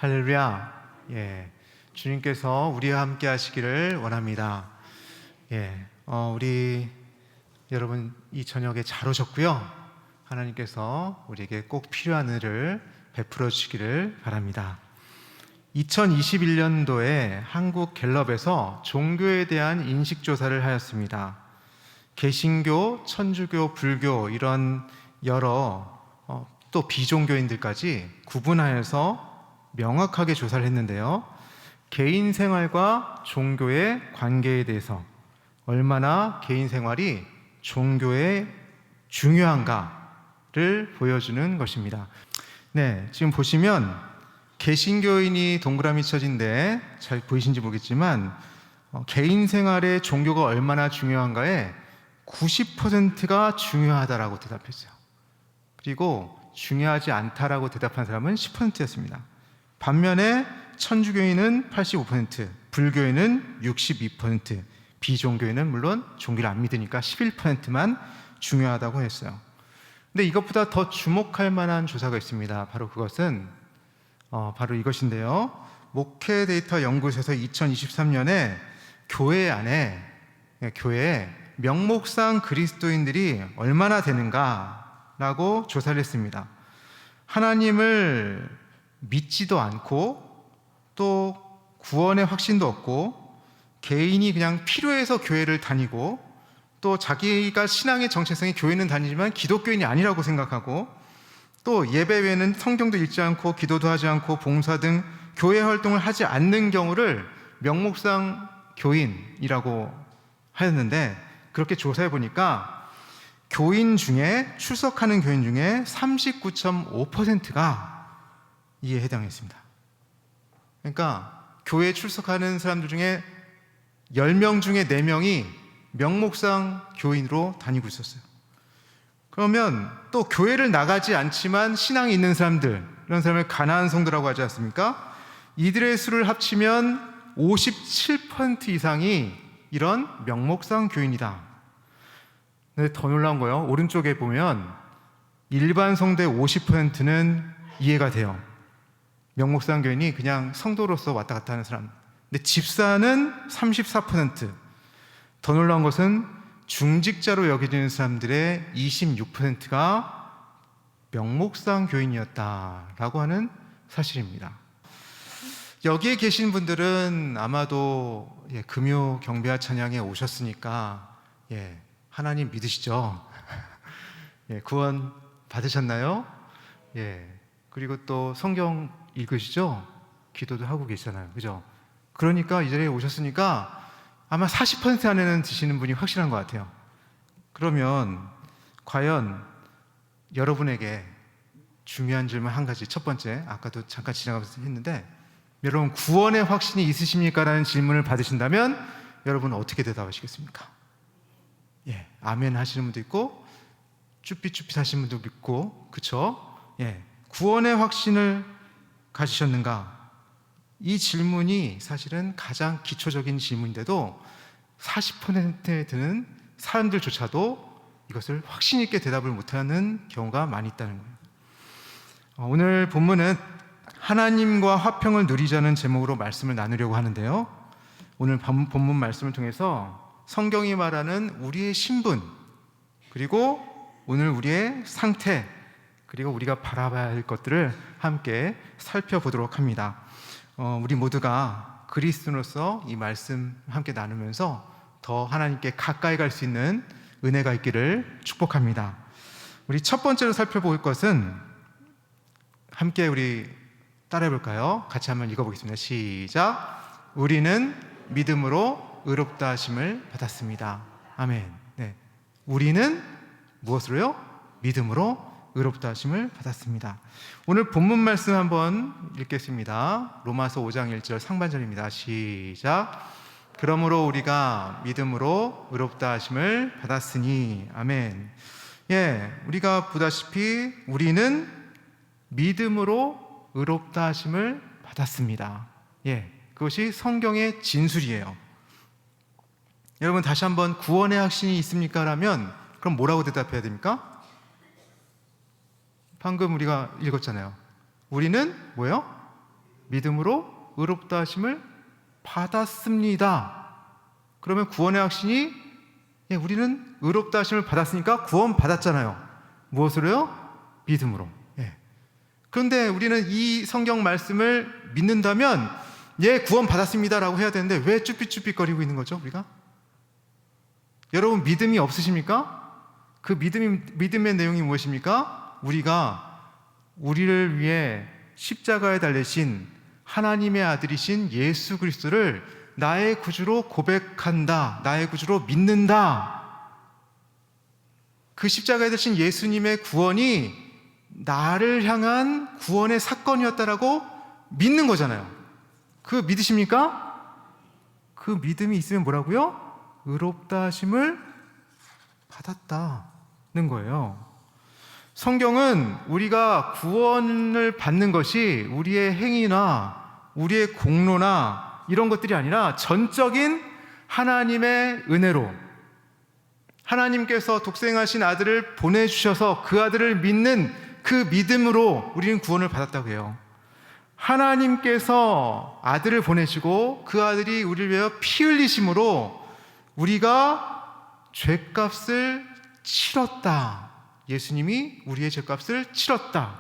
할렐루야. 주님께서 우리와 함께 하시기를 원합니다. 우리 여러분 이 저녁에 잘 오셨고요. 하나님께서 우리에게 꼭 필요한 은혜를 베풀어 주시기를 바랍니다. 2021년도에 한국 갤럽에서 종교에 대한 인식조사를 하였습니다. 개신교, 천주교, 불교 이런 여러 또 비종교인들까지 구분하여서 명확하게 조사를 했는데요. 개인 생활과 종교의 관계에 대해서 얼마나 개인 생활이 종교에 중요한가를 보여주는 것입니다. 지금 보시면 개신교인이 동그라미 쳐진데 잘 보이신지 모르겠지만 개인 생활에 종교가 얼마나 중요한가에 90%가 중요하다라고 대답했어요. 그리고 중요하지 않다라고 대답한 사람은 10%였습니다. 반면에 천주교인은 85%, 불교인은 62%, 비종교인은 물론 종교를 안 믿으니까 11%만 중요하다고 했어요. 근데 이것보다 더 주목할 만한 조사가 있습니다. 바로 그것은 바로 이것인데요. 목회 데이터 연구소에서 2023년에 교회에 명목상 그리스도인들이 얼마나 되는가라고 조사를 했습니다. 하나님을 믿지도 않고 또 구원의 확신도 없고 개인이 그냥 필요해서 교회를 다니고 또 자기가 신앙의 정체성이 교회는 다니지만 기독교인이 아니라고 생각하고 또 예배 외에는 성경도 읽지 않고 기도도 하지 않고 봉사 등 교회 활동을 하지 않는 경우를 명목상 교인이라고 하였는데, 그렇게 조사해 보니까 출석하는 교인 중에 39.5%가 이에 해당했습니다. 그러니까 교회에 출석하는 사람들 중에 10명 중에 4명이 명목상 교인으로 다니고 있었어요. 그러면 또 교회를 나가지 않지만 신앙이 있는 사람들, 이런 사람을 가나안 성도라고 하지 않습니까? 이들의 수를 합치면 57% 이상이 이런 명목상 교인이다. 근데 더 놀라운 거요, 오른쪽에 보면 일반 성도의 50%는 이해가 돼요. 명목상 교인이 그냥 성도로서 왔다 갔다 하는 사람. 근데 집사는 34%. 더 놀라운 것은 중직자로 여겨지는 사람들의 26%가 명목상 교인이었다라고 하는 사실입니다. 여기에 계신 분들은 아마도 금요 경배와 찬양에 오셨으니까 하나님 믿으시죠? 구원 받으셨나요? 그리고 또 성경 읽으시죠? 기도도 하고 계시잖아요. 그죠? 그러니까 이 자리에 오셨으니까 아마 40% 안에는 드시는 분이 확실한 것 같아요. 그러면 과연 여러분에게 중요한 질문 한 가지, 첫 번째, 아까도 잠깐 지나가면서 했는데, 여러분 구원의 확신이 있으십니까? 라는 질문을 받으신다면 여러분은 어떻게 대답하시겠습니까? 아멘 하시는 분도 있고 쭈삣쭈삣 하시는 분도 있고, 그쵸? 구원의 확신을 가지셨는가? 이 질문이 사실은 가장 기초적인 질문인데도 40%에 드는 사람들조차도 이것을 확신 있게 대답을 못하는 경우가 많이 있다는 거예요. 오늘 본문은 하나님과 화평을 누리자는 제목으로 말씀을 나누려고 하는데요. 오늘 본문 말씀을 통해서 성경이 말하는 우리의 신분, 그리고 오늘 우리의 상태, 그리고 우리가 바라봐야 할 것들을 함께 살펴보도록 합니다. 우리 모두가 그리스도로서 이 말씀 함께 나누면서 더 하나님께 가까이 갈 수 있는 은혜가 있기를 축복합니다. 우리 첫 번째로 살펴볼 것은 함께 우리 따라해 볼까요? 같이 한번 읽어보겠습니다. 시작. 우리는 믿음으로 의롭다 하심을 받았습니다. 아멘. 우리는 무엇으로요? 믿음으로 의롭다 하심을 받았습니다. 오늘 본문 말씀 한번 읽겠습니다. 로마서 5장 1절 상반절입니다. 시작. 그러므로 우리가 믿음으로 의롭다 하심을 받았으니. 아멘. 우리가 보다시피 우리는 믿음으로 의롭다 하심을 받았습니다. 그것이 성경의 진술이에요. 여러분 다시 한번 구원의 확신이 있습니까? 라면 그럼 뭐라고 대답해야 됩니까? 방금 우리가 읽었잖아요. 우리는 뭐예요? 믿음으로 의롭다 하심을 받았습니다. 그러면 구원의 확신이 우리는 의롭다 하심을 받았으니까 구원 받았잖아요. 무엇으로요? 믿음으로. 그런데 우리는 이 성경 말씀을 믿는다면 구원 받았습니다라고 해야 되는데 왜 쭈삣쭈삣거리고 있는 거죠, 우리가? 여러분 믿음이 없으십니까? 그 믿음의 내용이 무엇입니까? 우리가 우리를 위해 십자가에 달리신 하나님의 아들이신 예수 그리스도를 나의 구주로 고백한다, 나의 구주로 믿는다. 그 십자가에 달리신 예수님의 구원이 나를 향한 구원의 사건이었다라고 믿는 거잖아요. 그 믿으십니까? 그 믿음이 있으면 뭐라고요? 의롭다 하심을 받았다는 거예요. 성경은 우리가 구원을 받는 것이 우리의 행위나 우리의 공로나 이런 것들이 아니라 전적인 하나님의 은혜로, 하나님께서 독생하신 아들을 보내주셔서 그 아들을 믿는 그 믿음으로 우리는 구원을 받았다고 해요. 하나님께서 아들을 보내시고 그 아들이 우리를 위하여 피 흘리심으로 우리가 죄값을 치렀다. 예수님이 우리의 죄값을 치렀다.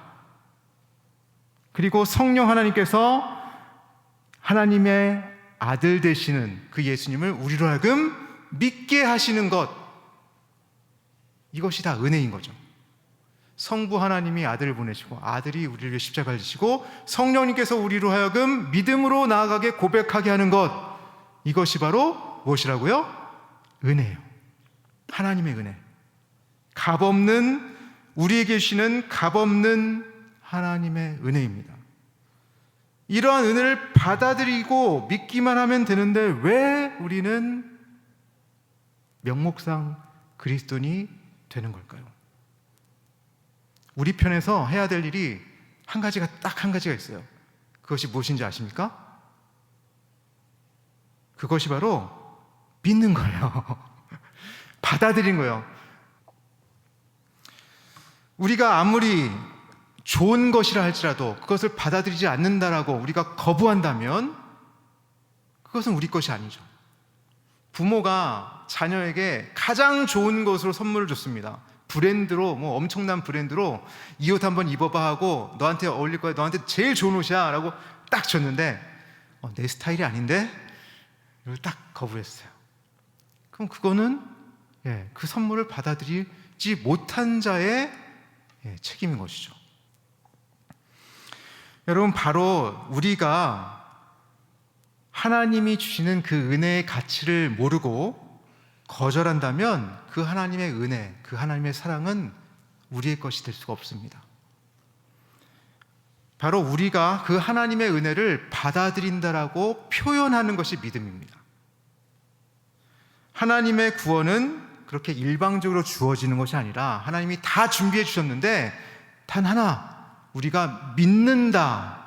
그리고 성령 하나님께서 하나님의 아들 되시는 그 예수님을 우리로 하여금 믿게 하시는 것, 이것이 다 은혜인 거죠. 성부 하나님이 아들을 보내시고 아들이 우리를 위해 십자가를 지시고 성령님께서 우리로 하여금 믿음으로 나아가게 고백하게 하는 것, 이것이 바로 무엇이라고요? 은혜예요. 하나님의 은혜. 값없는, 우리에게 주시는 값없는 하나님의 은혜입니다. 이러한 은혜를 받아들이고 믿기만 하면 되는데 왜 우리는 명목상 그리스도인이 되는 걸까요? 우리 편에서 해야 될 일이 딱 한 가지가 있어요. 그것이 무엇인지 아십니까? 그것이 바로 믿는 거예요. 받아들인 거예요. 우리가 아무리 좋은 것이라 할지라도 그것을 받아들이지 않는다라고 우리가 거부한다면 그것은 우리 것이 아니죠. 부모가 자녀에게 가장 좋은 것으로 선물을 줬습니다. 브랜드로, 엄청난 브랜드로 이 옷 한번 입어봐 하고 너한테 어울릴 거야, 너한테 제일 좋은 옷이야 라고 딱 줬는데 내 스타일이 아닌데? 이걸 딱 거부했어요. 그럼 그거는 그 선물을 받아들이지 못한 자의 책임인 것이죠. 여러분, 바로 우리가 하나님이 주시는 그 은혜의 가치를 모르고 거절한다면 그 하나님의 은혜, 그 하나님의 사랑은 우리의 것이 될 수가 없습니다. 바로 우리가 그 하나님의 은혜를 받아들인다라고 표현하는 것이 믿음입니다. 하나님의 구원은 그렇게 일방적으로 주어지는 것이 아니라 하나님이 다 준비해 주셨는데 단 하나, 우리가 믿는다,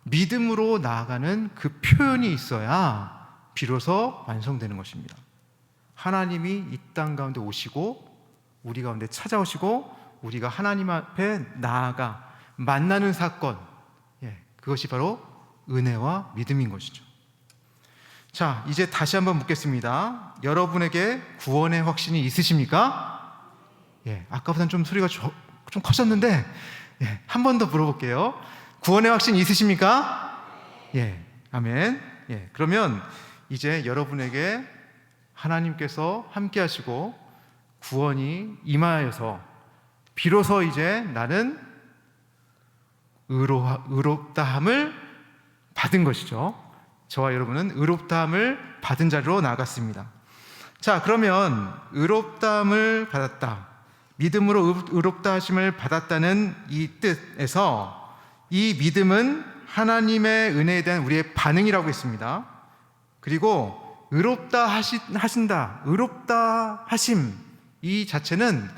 믿음으로 나아가는 그 표현이 있어야 비로소 완성되는 것입니다. 하나님이 이 땅 가운데 오시고 우리 가운데 찾아오시고 우리가 하나님 앞에 나아가 만나는 사건, 그것이 바로 은혜와 믿음인 것이죠. 자, 이제 다시 한번 묻겠습니다. 여러분에게 구원의 확신이 있으십니까? 아까보다는 좀 소리가 좀 커졌는데 한 번 더 물어볼게요. 구원의 확신이 있으십니까? 아멘. 그러면 이제 여러분에게 하나님께서 함께 하시고 구원이 임하여서 비로소 이제 나는 의롭다함을 받은 것이죠. 저와 여러분은 의롭다함을 받은 자리로 나아갔습니다. 자, 그러면 의롭다함을 받았다, 믿음으로 의롭다 하심을 받았다는 이 뜻에서 이 믿음은 하나님의 은혜에 대한 우리의 반응이라고 했습니다. 그리고 의롭다 하신다, 의롭다 하심, 이 자체는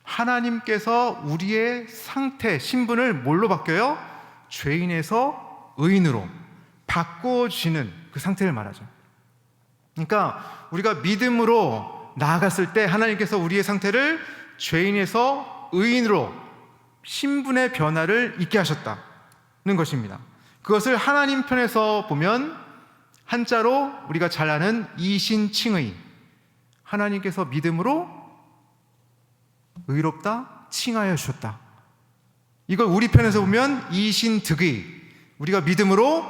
하나님께서 우리의 상태, 신분을 뭘로 바뀌어요? 죄인에서 의인으로 바꿔주시는 그 상태를 말하죠. 그러니까 우리가 믿음으로 나아갔을 때 하나님께서 우리의 상태를 죄인에서 의인으로 신분의 변화를 있게 하셨다는 것입니다. 그것을 하나님 편에서 보면 한자로 우리가 잘 아는 이신칭의, 하나님께서 믿음으로 의롭다 칭하여 주셨다. 이걸 우리 편에서 보면 이신득의, 우리가 믿음으로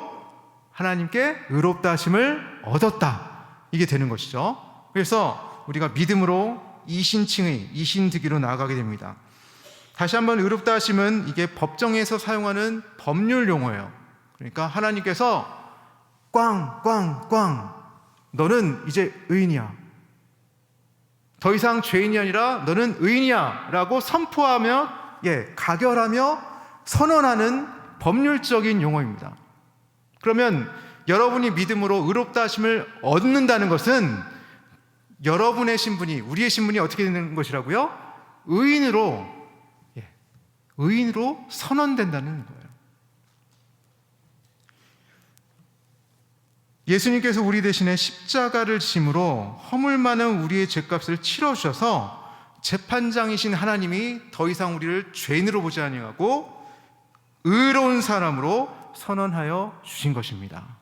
하나님께 의롭다 하심을 얻었다. 이게 되는 것이죠. 그래서 우리가 믿음으로 이신칭의, 이신득의로 나아가게 됩니다. 다시 한번 의롭다 하심은 이게 법정에서 사용하는 법률 용어예요. 그러니까 하나님께서 꽝 너는 이제 의인이야, 더 이상 죄인이 아니라 너는 의인이야 라고 선포하며 가결하며 선언하는 법률적인 용어입니다. 그러면 여러분이 믿음으로 의롭다 하심을 얻는다는 것은 여러분의 신분이, 우리의 신분이 어떻게 되는 것이라고요? 의인으로 선언된다는 거예요. 예수님께서 우리 대신에 십자가를 지심으로 허물 많은 우리의 죄값을 치러주셔서 재판장이신 하나님이 더 이상 우리를 죄인으로 보지 아니하고 의로운 사람으로 선언하여 주신 것입니다.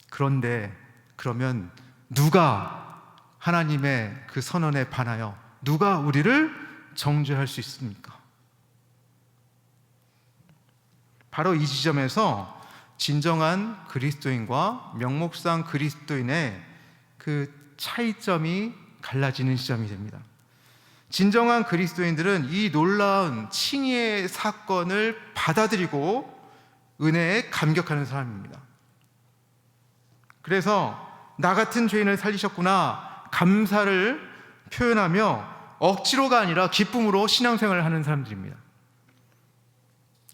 그런데 그러면 누가 하나님의 그 선언에 반하여 누가 우리를 정죄할 수 있습니까? 바로 이 지점에서 진정한 그리스도인과 명목상 그리스도인의 그 차이점이 갈라지는 시점이 됩니다. 진정한 그리스도인들은 이 놀라운 칭의의 사건을 받아들이고 은혜에 감격하는 사람입니다. 그래서 나 같은 죄인을 살리셨구나 감사를 표현하며 억지로가 아니라 기쁨으로 신앙생활을 하는 사람들입니다.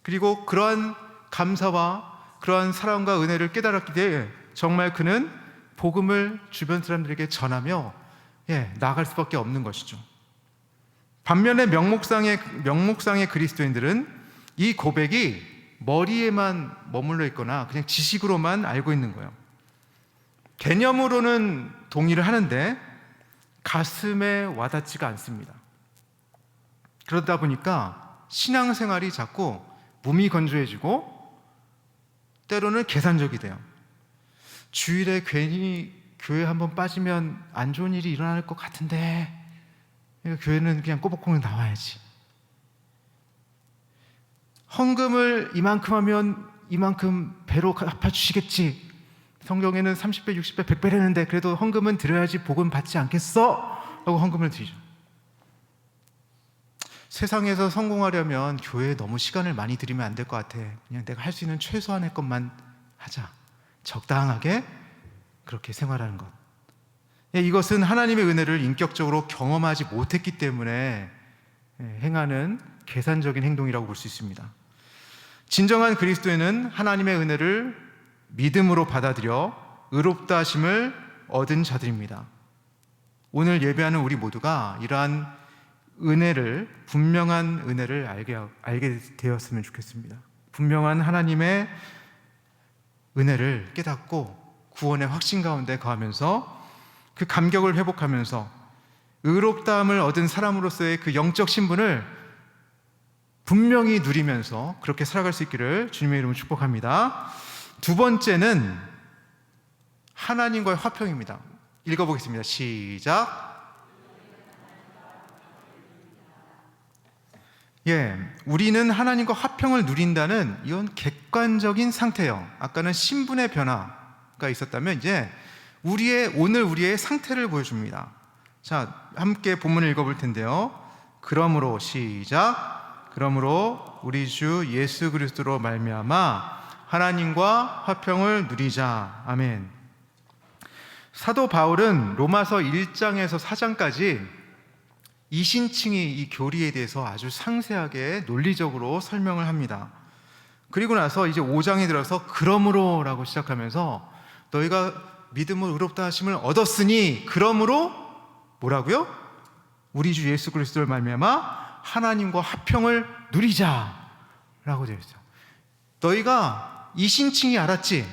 그리고 그러한 감사와 그러한 사랑과 은혜를 깨달았기 때문에 정말 그는 복음을 주변 사람들에게 전하며 나아갈 수밖에 없는 것이죠. 반면에 명목상의 그리스도인들은 이 고백이 머리에만 머물러 있거나 그냥 지식으로만 알고 있는 거예요. 개념으로는 동의를 하는데 가슴에 와닿지가 않습니다. 그러다 보니까 신앙생활이 자꾸 무미건조해지고 때로는 계산적이 돼요. 주일에 괜히 교회 한번 빠지면 안 좋은 일이 일어날 것 같은데 교회는 그냥 꼬박꼬박 나와야지. 헌금을 이만큼 하면 이만큼 배로 갚아주시겠지. 성경에는 30배, 60배, 100배 했는데 그래도 헌금은 드려야지 복음 받지 않겠어? 라고 헌금을 드리죠. 세상에서 성공하려면 교회에 너무 시간을 많이 들이면 안 될 것 같아. 그냥 내가 할 수 있는 최소한의 것만 하자. 적당하게 그렇게 생활하는 것. 이것은 하나님의 은혜를 인격적으로 경험하지 못했기 때문에 행하는 계산적인 행동이라고 볼 수 있습니다. 진정한 그리스도인은 하나님의 은혜를 믿음으로 받아들여 의롭다 하심을 얻은 자들입니다. 오늘 예배하는 우리 모두가 이러한 은혜를, 분명한 은혜를 알게 되었으면 좋겠습니다. 분명한 하나님의 은혜를 깨닫고 구원의 확신 가운데 거하면서 그 감격을 회복하면서 의롭다함을 얻은 사람으로서의 그 영적 신분을 분명히 누리면서 그렇게 살아갈 수 있기를 주님의 이름으로 축복합니다. 두 번째는 하나님과의 화평입니다. 읽어보겠습니다. 시작. 우리는 하나님과 화평을 누린다는 이건 객관적인 상태예요. 아까는 신분의 변화가 있었다면 이제 오늘 우리의 상태를 보여줍니다. 자, 함께 본문을 읽어볼 텐데요. 그러므로 시작. 그러므로 우리 주 예수 그리스도로 말미암아 하나님과 화평을 누리자. 아멘. 사도 바울은 로마서 1장에서 4장까지 이신칭의 이 교리에 대해서 아주 상세하게 논리적으로 설명을 합니다. 그리고 나서 이제 5장에 들어서 그러므로 라고 시작하면서 너희가 믿음으로 의롭다 하심을 얻었으니 그러므로 뭐라고요? 우리 주 예수 그리스도를 말미암아 하나님과 화평을 누리자 라고 되어 있어요. 너희가 이신칭이 알았지?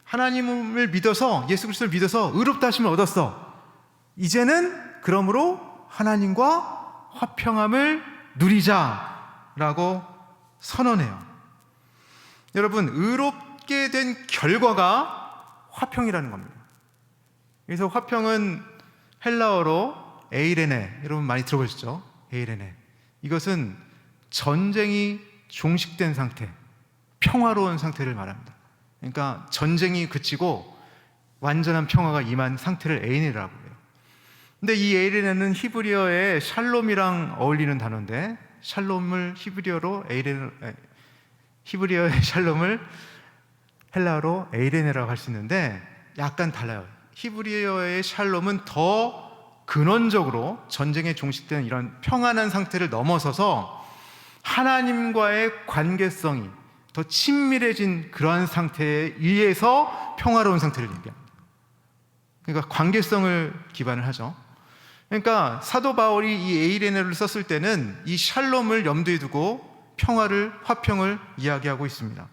하나님을 믿어서 예수 그리스도를 믿어서 의롭다 하심을 얻었어. 이제는 그러므로 하나님과 화평함을 누리자라고 선언해요. 여러분, 의롭게 된 결과가 화평이라는 겁니다. 그래서 화평은 헬라어로 에이레네, 여러분 많이 들어보셨죠? 에이레네. 이것은 전쟁이 종식된 상태, 평화로운 상태를 말합니다. 그러니까 전쟁이 그치고 완전한 평화가 임한 상태를 에이레네라고 해요. 근데 이 에이레네는 히브리어의 샬롬이랑 어울리는 단어인데, 샬롬을 히브리어로 히브리어의 샬롬을 헬라어로 에이레네라고 할 수 있는데 약간 달라요. 히브리어의 샬롬은 더 근원적으로 전쟁에 종식된 이런 평안한 상태를 넘어서서 하나님과의 관계성이 더 친밀해진 그러한 상태에 의해서 평화로운 상태를 얘기합니다. 그러니까 관계성을 기반을 하죠. 그러니까 사도 바울이 이 에이레네를 썼을 때는 이 샬롬을 염두에 두고 평화를, 화평을 이야기하고 있습니다.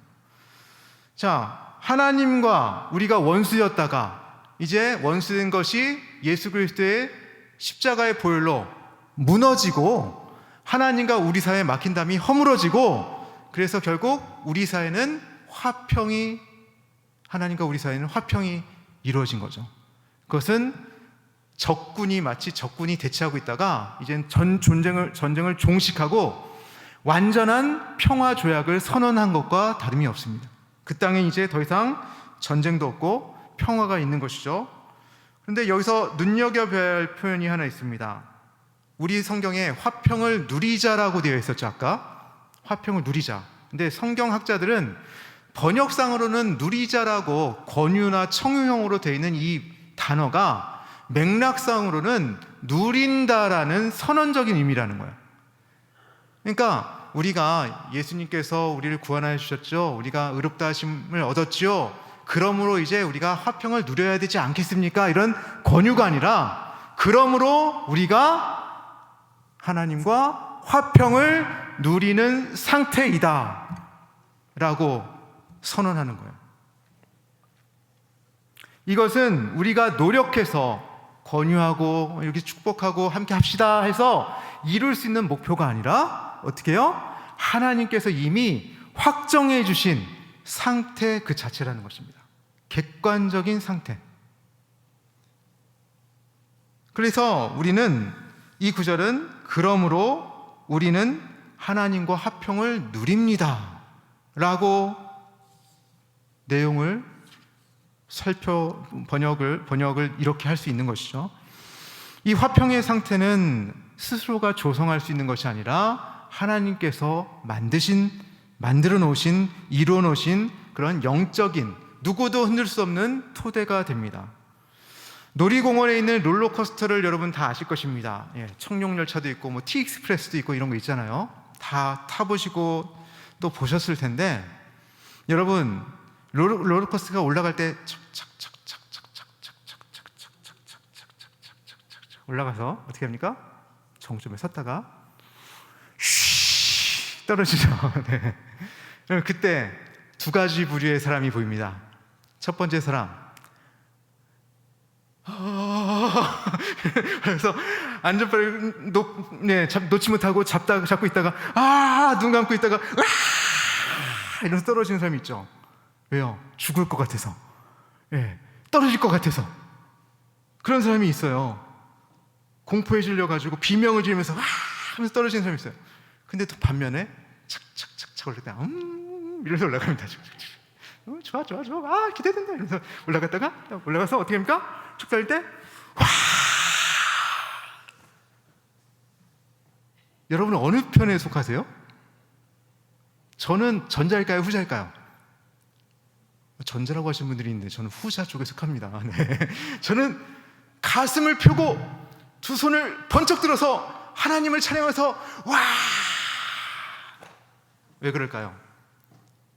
자, 하나님과 우리가 원수였다가 이제 원수된 것이 예수 그리스도의 십자가의 보혈로 무너지고 하나님과 우리 사이에 막힌 담이 허물어지고, 그래서 결국 우리 사이에는 화평이, 하나님과 우리 사이에는 화평이 이루어진 거죠. 그것은 마치 적군이 대치하고 있다가 이젠 전쟁을 종식하고 완전한 평화 조약을 선언한 것과 다름이 없습니다. 그 땅에 이제 더 이상 전쟁도 없고 평화가 있는 것이죠. 그런데 여기서 눈여겨봐야 할 표현이 하나 있습니다. 우리 성경에 화평을 누리자라고 되어 있었죠. 아까 화평을 누리자. 근데 성경학자들은 번역상으로는 누리자라고 권유나 청유형으로 되어 있는 이 단어가 맥락상으로는 누린다라는 선언적인 의미라는 거예요. 그러니까 우리가 예수님께서 우리를 구원하여 주셨죠. 우리가 의롭다 하심을 얻었죠. 그러므로 이제 우리가 화평을 누려야 되지 않겠습니까? 이런 권유가 아니라, 그러므로 우리가 하나님과 화평을 누리는 상태이다 라고 선언하는 거예요. 이것은 우리가 노력해서 권유하고 이렇게 축복하고 함께 합시다 해서 이룰 수 있는 목표가 아니라 어떻게 해요? 하나님께서 이미 확정해 주신 상태 그 자체라는 것입니다. 객관적인 상태. 그래서 우리는 이 구절은 그러므로 우리는 하나님과 화평을 누립니다 라고 내용을 번역을 이렇게 할 수 있는 것이죠. 이 화평의 상태는 스스로가 조성할 수 있는 것이 아니라 하나님께서 만들어 놓으신, 이루어 놓으신 그런 영적인, 누구도 흔들 수 없는 토대가 됩니다. 놀이공원에 있는 롤러코스터를 여러분 다 아실 것입니다. 청룡열차도 있고 뭐 티익스프레스도 있고 이런 거 있잖아요. 다 타보시고 또 보셨을 텐데, 여러분 롤러코스터가 올라갈 때 올라가서 어떻게 합니까? 정점에 섰다가 떨어지죠. 네. 그때 두 가지 부류의 사람이 보입니다. 첫 번째 사람, 그래서 안전바를 놓지 못하고 잡고 있다가 눈 감고 있다가 이러면서 떨어지는 사람이 있죠. 왜요? 죽을 것 같아서, 떨어질 것 같아서. 그런 사람이 있어요. 공포에 질려가지고 비명을 지르면서 하면서 떨어지는 사람이 있어요. 근데 또 반면에 착착착착 올라갔다가 이러면서 올라갑니다. 좋아 기대된다 이러면서 올라가서 어떻게 합니까? 쭉 달릴 때 여러분은 어느 편에 속하세요? 저는 전자일까요? 후자일까요? 전자라고 하시는 분들이 있는데 저는 후자 쪽에 속합니다. 네. 저는 가슴을 펴고 두 손을 번쩍 들어서 하나님을 찬양해서 왜 그럴까요?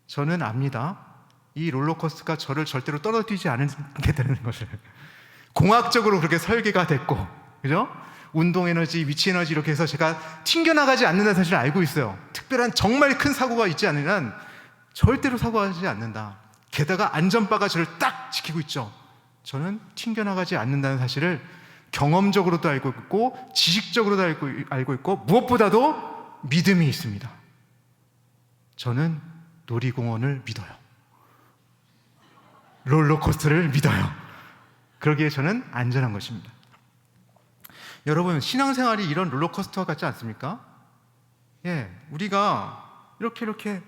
저는 압니다. 이 롤러코스터가 저를 절대로 떨어뜨리지 않겠다는 것을. 공학적으로 그렇게 설계가 됐고, 그죠? 운동 에너지, 위치 에너지 이렇게 해서 제가 튕겨나가지 않는다는 사실을 알고 있어요. 특별한 정말 큰 사고가 있지 않는 한 절대로 사고하지 않는다. 게다가 안전바가 저를 딱 지키고 있죠. 저는 튕겨나가지 않는다는 사실을 경험적으로도 알고 있고 지식적으로도 알고 있고 무엇보다도 믿음이 있습니다. 저는 놀이공원을 믿어요. 롤러코스터를 믿어요. 그러기에 저는 안전한 것입니다. 여러분, 신앙생활이 이런 롤러코스터 같지 않습니까? 우리가 이렇게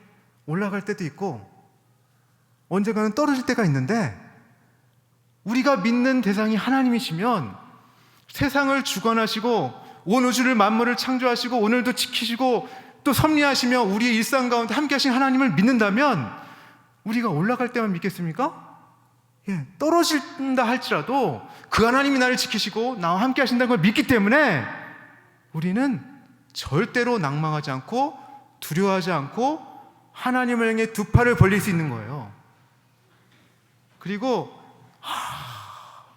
올라갈 때도 있고 언젠가는 떨어질 때가 있는데, 우리가 믿는 대상이 하나님이시면 세상을 주관하시고 온 우주를 만물을 창조하시고 오늘도 지키시고 또 섭리하시며 우리의 일상 가운데 함께 하신 하나님을 믿는다면 우리가 올라갈 때만 믿겠습니까? 떨어진다 할지라도 그 하나님이 나를 지키시고 나와 함께 하신다는 걸 믿기 때문에 우리는 절대로 낭망하지 않고 두려워하지 않고 하나님을 향해 두 팔을 벌릴 수 있는 거예요. 그리고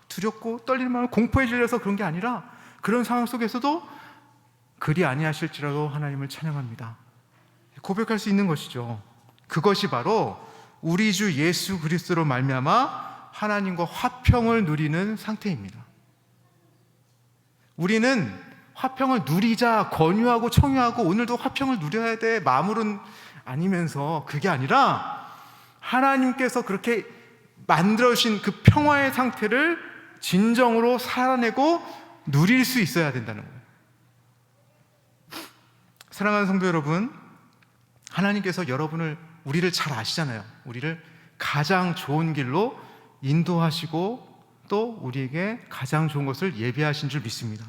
두렵고 떨리는 마음을 공포에 질려서 그런 게 아니라, 그런 상황 속에서도 그리 아니하실지라도 하나님을 찬양합니다. 고백할 수 있는 것이죠. 그것이 바로 우리 주 예수 그리스도로 말미암아 하나님과 화평을 누리는 상태입니다. 우리는 화평을 누리자 권유하고 청유하고 오늘도 화평을 누려야 돼 마음으로는 아니면서, 그게 아니라 하나님께서 그렇게 만들어주신 그 평화의 상태를 진정으로 살아내고 누릴 수 있어야 된다는 거예요. 사랑하는 성도 여러분, 하나님께서 우리를 잘 아시잖아요. 우리를 가장 좋은 길로 인도하시고 또 우리에게 가장 좋은 것을 예비하신 줄 믿습니다.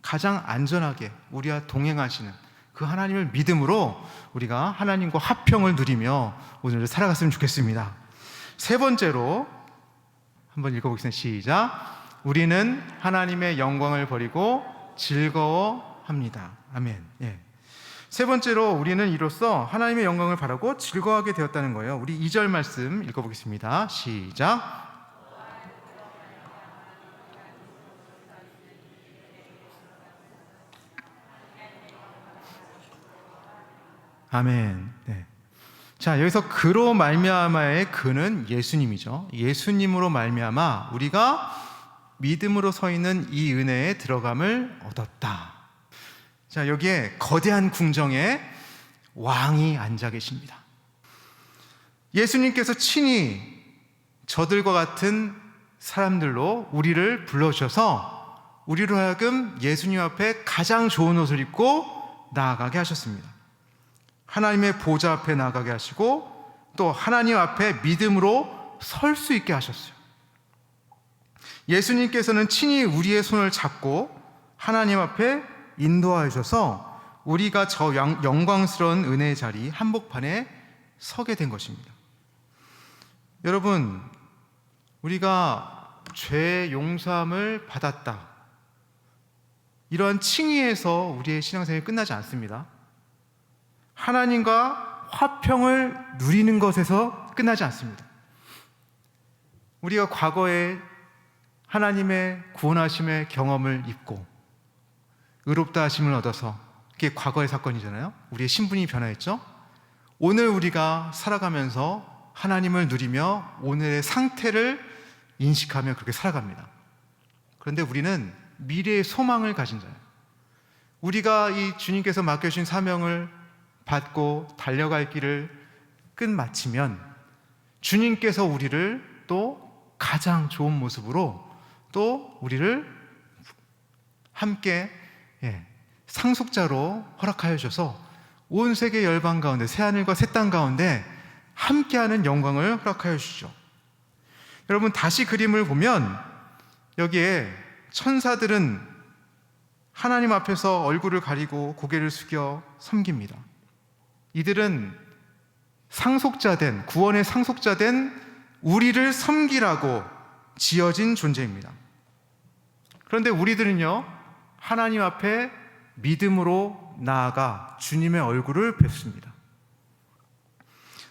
가장 안전하게 우리와 동행하시는 그 하나님을 믿음으로 우리가 하나님과 화평을 누리며 오늘을 살아갔으면 좋겠습니다. 세 번째로 한번 읽어보겠습니다. 시작. 우리는 하나님의 영광을 버리고 즐거워합니다. 아멘. 세 번째로 우리는 이로써 하나님의 영광을 바라고 즐거워하게 되었다는 거예요. 우리 2절 말씀 읽어보겠습니다. 시작. 아멘. 자, 여기서 그로 말미암아의 그는 예수님이죠. 예수님으로 말미암아 우리가 믿음으로 서 있는 이 은혜에 들어감을 얻었다. 자, 여기에 거대한 궁정에 왕이 앉아 계십니다. 예수님께서 친히 저들과 같은 사람들로 우리를 불러주셔서 우리로 하여금 예수님 앞에 가장 좋은 옷을 입고 나아가게 하셨습니다. 하나님의 보좌 앞에 나가게 하시고 또 하나님 앞에 믿음으로 설 수 있게 하셨어요. 예수님께서는 친히 우리의 손을 잡고 하나님 앞에 인도하여 주셔서 우리가 저 영광스러운 은혜의 자리 한복판에 서게 된 것입니다. 여러분, 우리가 죄 용서함을 받았다, 이러한 칭의에서 우리의 신앙생활이 끝나지 않습니다. 하나님과 화평을 누리는 것에서 끝나지 않습니다. 우리가 과거에 하나님의 구원하심의 경험을 입고 의롭다 하심을 얻어서, 그게 과거의 사건이잖아요. 우리의 신분이 변화했죠. 오늘 우리가 살아가면서 하나님을 누리며 오늘의 상태를 인식하며 그렇게 살아갑니다. 그런데 우리는 미래의 소망을 가진 자예요. 우리가 이 주님께서 맡겨주신 사명을 받고 달려갈 길을 끝마치면 주님께서 우리를 또 가장 좋은 모습으로 또 우리를 함께 상속자로 허락하여 주셔서 온 세계 열방 가운데 새하늘과 새 땅 가운데 함께하는 영광을 허락하여 주시죠. 여러분, 다시 그림을 보면 여기에 천사들은 하나님 앞에서 얼굴을 가리고 고개를 숙여 섬깁니다. 이들은 상속자된, 구원의 상속자된 우리를 섬기라고 지어진 존재입니다. 그런데 우리들은요, 하나님 앞에 믿음으로 나아가 주님의 얼굴을 뵙습니다.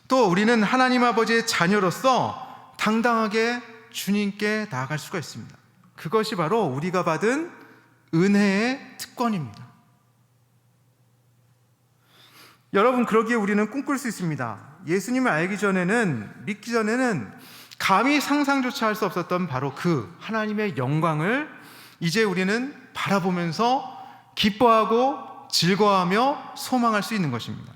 또 우리는 하나님 아버지의 자녀로서 당당하게 주님께 나아갈 수가 있습니다. 그것이 바로 우리가 받은 은혜의 특권입니다. 여러분, 그러기에 우리는 꿈꿀 수 있습니다. 예수님을 알기 전에는, 믿기 전에는 감히 상상조차 할 수 없었던 바로 그 하나님의 영광을 이제 우리는 바라보면서 기뻐하고 즐거워하며 소망할 수 있는 것입니다.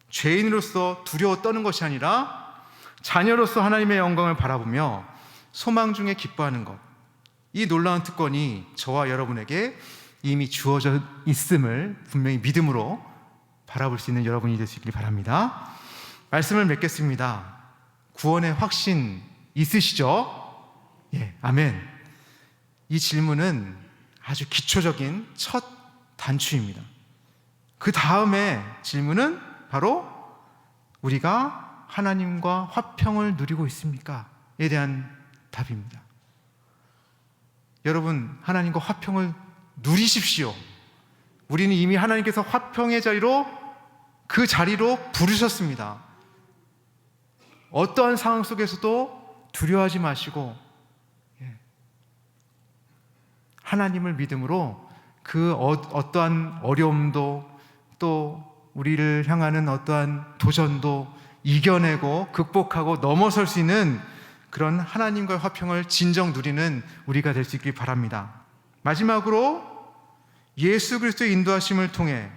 죄인으로서 두려워 떠는 것이 아니라 자녀로서 하나님의 영광을 바라보며 소망 중에 기뻐하는 것, 이 놀라운 특권이 저와 여러분에게 이미 주어져 있음을 분명히 믿음으로 바라볼 수 있는 여러분이 될 수 있길 바랍니다. 말씀을 맺겠습니다. 구원의 확신 있으시죠? 예, 아멘. 이 질문은 아주 기초적인 첫 단추입니다. 그 다음에 질문은 바로 우리가 하나님과 화평을 누리고 있습니까? 에 대한 답입니다. 여러분, 하나님과 화평을 누리십시오. 우리는 이미 하나님께서 화평의 자리로, 그 자리로 부르셨습니다. 어떠한 상황 속에서도 두려워하지 마시고 하나님을 믿음으로 그 어떠한 어려움도 또 우리를 향하는 어떠한 도전도 이겨내고 극복하고 넘어설 수 있는 그런 하나님과의 화평을 진정 누리는 우리가 될 수 있길 바랍니다. 마지막으로 예수 그리스도의 인도하심을 통해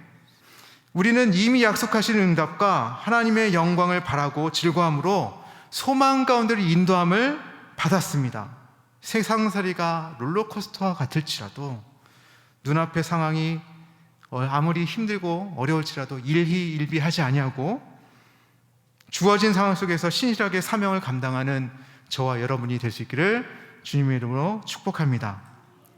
우리는 이미 약속하신 응답과 하나님의 영광을 바라고 즐거움으로 소망 가운데를 인도함을 받았습니다. 세상살이가 롤러코스터와 같을지라도, 눈앞의 상황이 아무리 힘들고 어려울지라도 일희일비하지 아니하고 주어진 상황 속에서 신실하게 사명을 감당하는 저와 여러분이 될 수 있기를 주님의 이름으로 축복합니다.